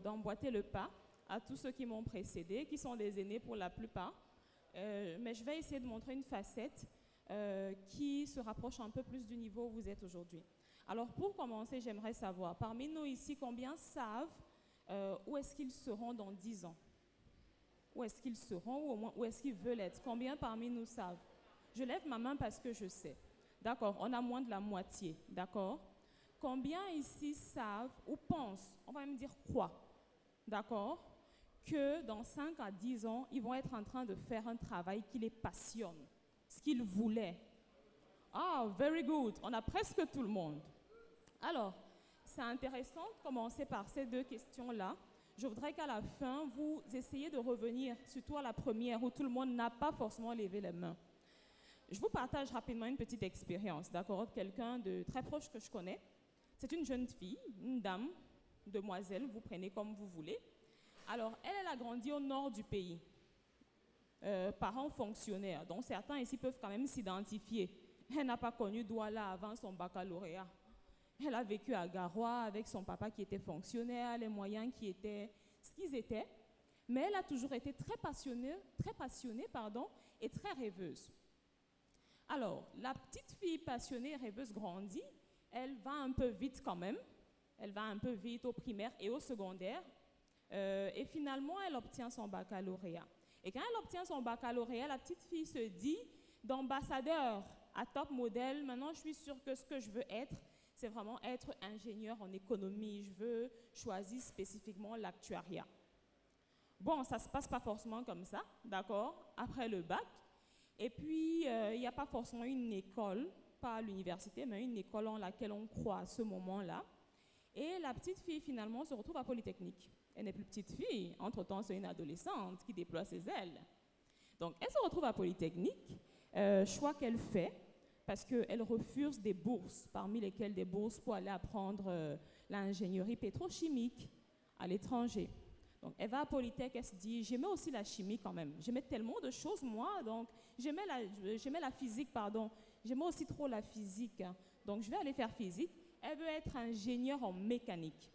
d'emboîter le pas à tous ceux qui m'ont précédé, qui sont des aînés pour la plupart. Mais je vais essayer de montrer une facette qui se rapproche un peu plus du niveau où vous êtes aujourd'hui. Alors, pour commencer, j'aimerais savoir, parmi nous ici, combien savent où est-ce qu'ils seront dans 10 ans? Où est-ce qu'ils seront, ou au moins où est-ce qu'ils veulent être? Combien parmi nous savent? Je lève ma main parce que je sais. D'accord, on a moins de la moitié, d'accord? Combien ici savent ou pensent, on va même dire croient, d'accord, que dans 5 à 10 ans, ils vont être en train de faire un travail qui les passionne, ce qu'ils voulaient? Ah, very good, on a presque tout le monde. Alors, c'est intéressant de commencer par ces deux questions-là. Je voudrais qu'à la fin, vous essayiez de revenir, surtout à la première, où tout le monde n'a pas forcément levé les mains. Je vous partage rapidement une petite expérience, d'accord? Quelqu'un de très proche que je connais. C'est une jeune fille, une dame, demoiselle, vous prenez comme vous voulez. Alors, elle a grandi au nord du pays. Parents fonctionnaires, donc certains ici peuvent quand même s'identifier. Elle n'a pas connu Douala avant son baccalauréat. Elle a vécu à Garoua avec son papa qui était fonctionnaire, les moyens qui étaient ce qu'ils étaient. Mais elle a toujours été très passionnée et très rêveuse. Alors, la petite fille passionnée et rêveuse grandit. Elle va un peu vite quand même. Elle va un peu vite au primaire et au secondaire. Et finalement, elle obtient son baccalauréat. Et quand elle obtient son baccalauréat, la petite fille se dit, d'ambassadeur à top modèle, maintenant je suis sûre que ce que je veux être, c'est vraiment être ingénieur en économie. Je veux choisir spécifiquement l'actuariat. Bon, ça ne se passe pas forcément comme ça, d'accord, après le bac. Et puis, il n'y a pas forcément une école, pas à l'université, mais une école en laquelle on croit à ce moment-là. Et la petite fille, finalement, se retrouve à Polytechnique. Elle n'est plus petite fille, entre-temps, c'est une adolescente qui déploie ses ailes. Donc, elle se retrouve à Polytechnique, choix qu'elle fait, parce qu'elle refuse des bourses, parmi lesquelles des bourses pour aller apprendre l'ingénierie pétrochimique à l'étranger. Donc, elle va à Polytech, elle se dit, j'aimais aussi la chimie quand même. J'aimais tellement de choses, moi, donc j'aimais la physique, pardon. J'aimais aussi trop la physique. Donc, je vais aller faire physique. Elle veut être ingénieure en mécanique.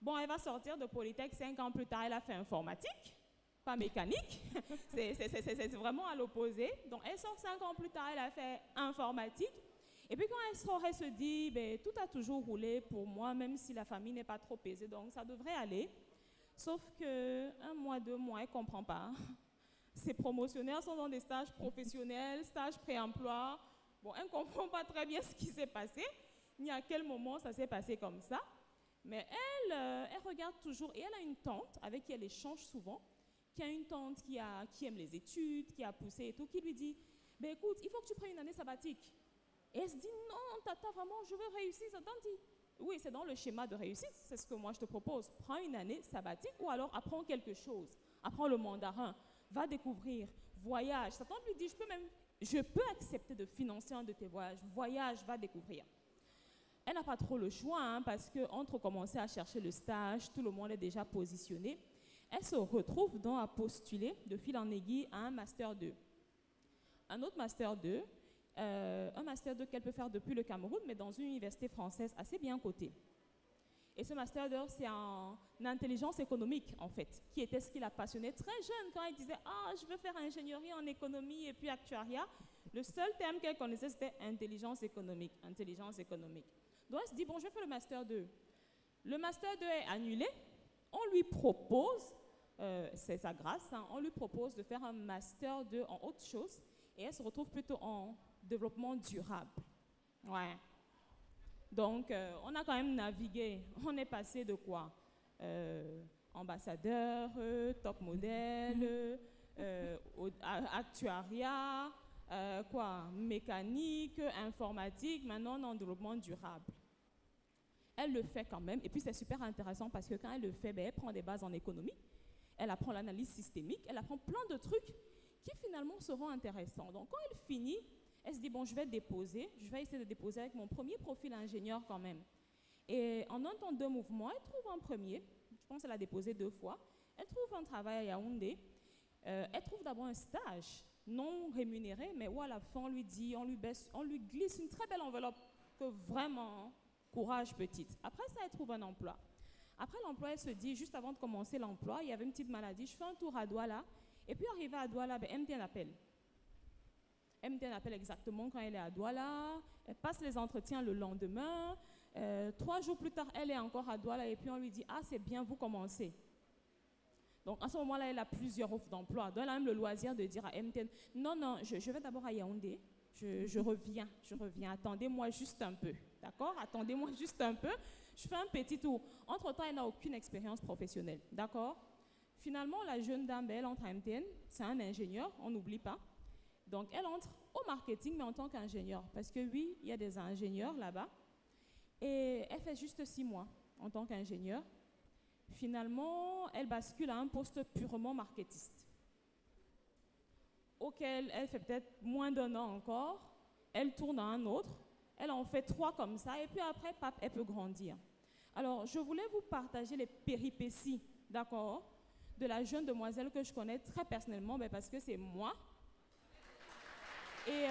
Bon, elle va sortir de Polytech 5 ans plus tard, elle a fait informatique, pas mécanique. C'est vraiment à l'opposé. Donc, elle sort 5 ans plus tard, elle a fait informatique. Et puis, quand elle sort, elle se dit, ben, tout a toujours roulé pour moi, même si la famille n'est pas trop aisée, donc ça devrait aller. Sauf qu'un mois, 2 mois, elle ne comprend pas. Ses promotionnaires sont dans des stages professionnels, stages pré-emploi. Bon, elle ne comprend pas très bien ce qui s'est passé, ni à quel moment ça s'est passé comme ça. Mais elle regarde toujours, et elle a une tante avec qui elle échange souvent, qui a une tante qui aime les études, qui a poussé et tout, qui lui dit, ben écoute, il faut que tu prennes une année sabbatique. Et elle se dit, non, tata, vraiment, je veux réussir. Sa tante dit, oui, c'est dans le schéma de réussite, c'est ce que moi je te propose. Prends une année sabbatique ou alors apprends quelque chose. Apprends le mandarin, va découvrir, voyage. Sa tante lui dit, je peux accepter de financer un de tes voyages. Voyage, va découvrir. Elle n'a pas trop le choix, hein, parce qu'entre commencer à chercher le stage, tout le monde est déjà positionné. Elle se retrouve donc à postuler de fil en aiguille à un Master 2. Un autre Master 2, un Master 2 qu'elle peut faire depuis le Cameroun, mais dans une université française assez bien cotée. Et ce Master 2, c'est en intelligence économique, en fait, qui était ce qui la passionnait très jeune quand elle disait « Ah, je veux faire ingénierie en économie et puis actuariat ». Le seul terme qu'elle connaissait, c'était intelligence économique, intelligence économique. Donc elle se dit « Bon, je vais faire le Master 2 ». Le Master 2 est annulé. On lui propose, c'est sa grâce, hein, on lui propose de faire un Master 2 en autre chose et elle se retrouve plutôt en développement durable. Ouais. Donc, on a quand même navigué. On est passé de quoi? Ambassadeur, top modèle, actuariat, mécanique, informatique, maintenant on est en développement durable. Elle le fait quand même, et puis c'est super intéressant parce que quand elle le fait, ben, elle prend des bases en économie, elle apprend l'analyse systémique, elle apprend plein de trucs qui finalement seront intéressants. Donc quand elle finit, elle se dit, bon, je vais essayer de déposer avec mon premier profil ingénieur quand même. Et en un temps, 2 mouvements, elle trouve un premier, je pense qu'elle a déposé 2 fois, elle trouve un travail à Yaoundé, elle trouve d'abord un stage non rémunéré, mais où à la fin, on lui dit, on lui glisse une très belle enveloppe que vraiment, courage petite. Après ça, elle trouve un emploi. Après, l'employé se dit, juste avant de commencer l'emploi, il y avait une petite maladie, je fais un tour à Douala, et puis arrivé à Douala, ben, MTN appelle. MTN appelle exactement quand elle est à Douala, elle passe les entretiens le lendemain, 3 jours plus tard, elle est encore à Douala, et puis on lui dit, ah, c'est bien, vous commencez. Donc, à ce moment-là, elle a plusieurs offres d'emploi. Donc, elle a même le loisir de dire à MTN, non, non, je vais d'abord à Yaoundé, je reviens, attendez-moi juste un peu, d'accord? Attendez-moi juste un peu, je fais un petit tour. Entre-temps, elle n'a aucune expérience professionnelle, d'accord? Finalement, la jeune dame, elle entre à MTN, c'est un ingénieur, on n'oublie pas. Donc, elle entre au marketing, mais en tant qu'ingénieur, parce que oui, il y a des ingénieurs là-bas, et elle fait juste 6 mois en tant qu'ingénieur. Finalement, elle bascule à un poste purement marketiste, auquel elle fait peut-être moins d'1 an encore, elle tourne à un autre, elle en fait 3 comme ça, et puis après, pap, elle peut grandir. Alors, je voulais vous partager les péripéties, d'accord, de la jeune demoiselle que je connais très personnellement, ben parce que c'est moi. Et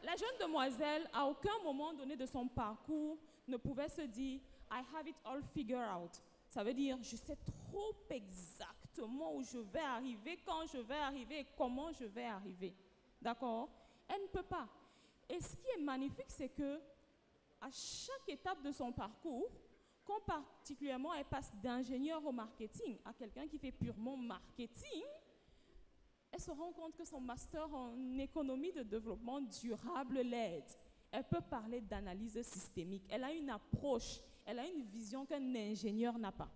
la jeune demoiselle, à aucun moment donné de son parcours, ne pouvait se dire « I have it all figured out ». Ça veut dire « je sais trop exactement où je vais arriver, quand je vais arriver et comment je vais arriver ». D'accord? Elle ne peut pas. Et ce qui est magnifique, c'est que à chaque étape de son parcours, quand particulièrement elle passe d'ingénieur au marketing à quelqu'un qui fait purement marketing, elle se rend compte que son master en économie de développement durable l'aide. Elle peut parler d'analyse systémique. Elle a une approche, elle a une vision qu'un ingénieur n'a pas.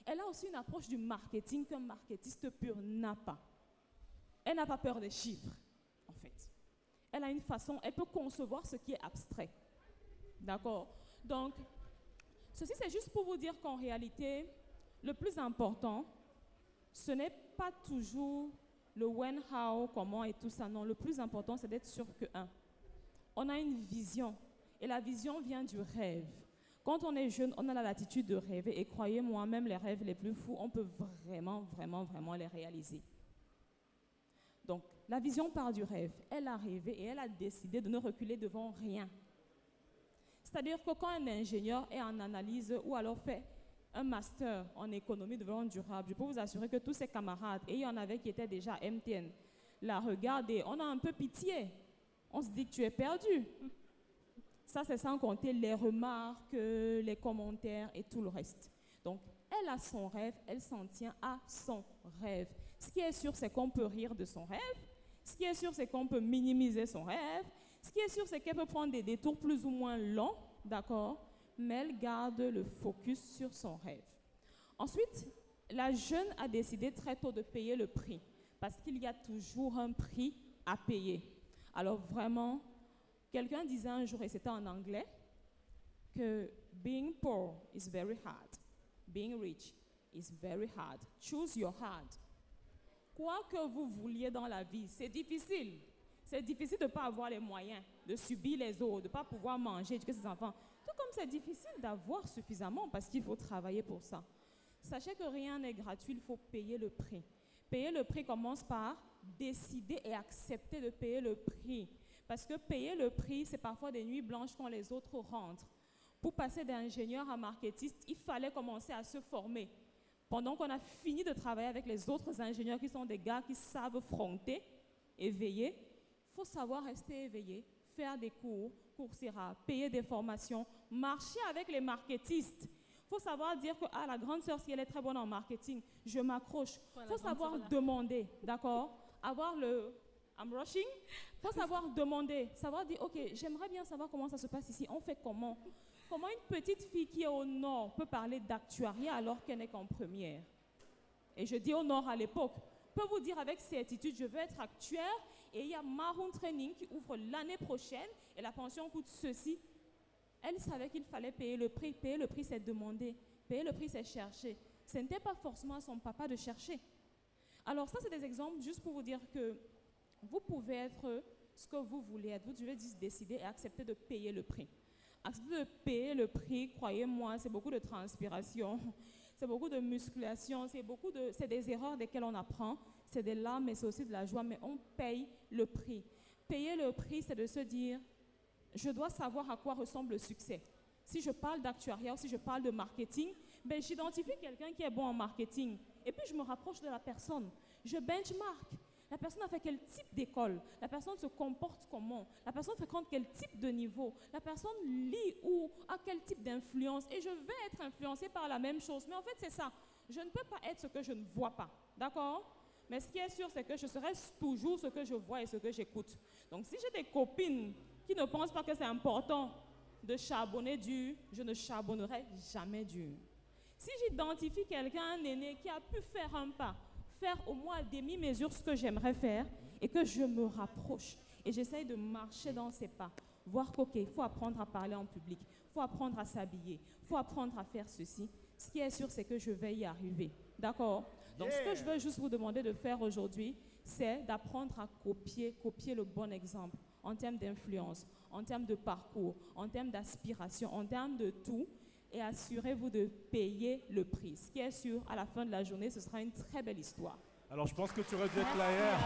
Elle a aussi une approche du marketing qu'un marketiste pur n'a pas. Elle n'a pas peur des chiffres, en fait. Elle a une façon, elle peut concevoir ce qui est abstrait. D'accord? Donc, ceci c'est juste pour vous dire qu'en réalité, le plus important, ce n'est pas toujours le when, how, comment et tout ça. Non, le plus important, c'est d'être sûr que, on a une vision. Et la vision vient du rêve. Quand on est jeune, on a la latitude de rêver. Et croyez-moi, même les rêves les plus fous, on peut vraiment, vraiment, vraiment les réaliser. Donc, la vision part du rêve. Elle a rêvé et elle a décidé de ne reculer devant rien. C'est-à-dire que quand un ingénieur est en analyse ou alors fait un master en économie de développement durable, je peux vous assurer que tous ses camarades, et il y en avait qui étaient déjà MTN, la regardent et on a un peu pitié. On se dit que tu es perdu. Ça, c'est sans compter les remarques, les commentaires et tout le reste. Donc, elle a son rêve, elle s'en tient à son rêve. Ce qui est sûr, c'est qu'on peut rire de son rêve. Ce qui est sûr, c'est qu'on peut minimiser son rêve. Ce qui est sûr, c'est qu'elle peut prendre des détours plus ou moins longs, d'accord? Mais elle garde le focus sur son rêve. Ensuite, la jeune a décidé très tôt de payer le prix, parce qu'il y a toujours un prix à payer. Alors vraiment, quelqu'un disait un jour, et c'était en anglais, que being poor is very hard. Being rich is very hard. Choose your hard. Quoi que vous vouliez dans la vie, c'est difficile. C'est difficile de ne pas avoir les moyens, de subir les autres, de ne pas pouvoir manger, éduquer ses enfants. Tout comme c'est difficile d'avoir suffisamment parce qu'il faut travailler pour ça. Sachez que rien n'est gratuit, il faut payer le prix. Payer le prix commence par décider et accepter de payer le prix. Parce que payer le prix, c'est parfois des nuits blanches quand les autres rentrent. Pour passer d'ingénieur à marketiste, il fallait commencer à se former. Pendant qu'on a fini de travailler avec les autres ingénieurs qui sont des gars qui savent fronter et veiller, il faut savoir rester éveillé, faire des cours, Coursera, payer des formations, marcher avec les marketistes. Il faut savoir dire que la grande sœur, si elle est très bonne en marketing, je m'accroche. Il faut savoir demander, d'accord? Avoir le I'm rushing. Il faut savoir demander, savoir dire, OK, j'aimerais bien savoir comment ça se passe ici. On fait comment? Comment une petite fille qui est au nord peut parler d'actuariat alors qu'elle n'est qu'en première? Et je dis au nord à l'époque, peut vous dire avec certitude, je veux être actuaire et il y a Maroon Training qui ouvre l'année prochaine et la pension coûte ceci. Elle savait qu'il fallait payer le prix. Payer le prix, c'est demander. Payer le prix, c'est chercher. Ce n'était pas forcément à son papa de chercher. Alors ça, c'est des exemples juste pour vous dire que vous pouvez être ce que vous voulez être. Vous devez décider et accepter de payer le prix. Accepter de payer le prix, croyez-moi, c'est beaucoup de transpiration, c'est beaucoup de musculation, c'est des erreurs desquelles on apprend, c'est des larmes, mais c'est aussi de la joie, mais on paye le prix. Payer le prix, c'est de se dire, je dois savoir à quoi ressemble le succès. Si je parle d'actuariat ou si je parle de marketing, ben, j'identifie quelqu'un qui est bon en marketing. Et puis, je me rapproche de la personne. Je benchmark. La personne a fait quel type d'école? La personne se comporte comment? La personne fréquente quel type de niveau? La personne lit ou a quel type d'influence? Et je vais être influencée par la même chose. Mais en fait, c'est ça. Je ne peux pas être ce que je ne vois pas. D'accord? Mais ce qui est sûr, c'est que je serai toujours ce que je vois et ce que j'écoute. Donc, si j'ai des copines qui ne pensent pas que c'est important de charbonner dur, je ne charbonnerai jamais dur. Si j'identifie quelqu'un, un aîné, qui a pu faire un pas, faire au moins à demi-mesure ce que j'aimerais faire et que je me rapproche et j'essaye de marcher dans ses pas, voir qu'il faut apprendre à parler en public, il faut apprendre à s'habiller, il faut apprendre à faire ceci. Ce qui est sûr, c'est que je vais y arriver. D'accord? Donc, ce que je veux juste vous demander de faire aujourd'hui, c'est d'apprendre à copier le bon exemple en termes d'influence, en termes de parcours, en termes d'aspiration, en termes de tout. Et assurez-vous de payer le prix. Ce qui est sûr, à la fin de la journée, ce sera une très belle histoire. Alors, je pense que tu aurais dû être là hier.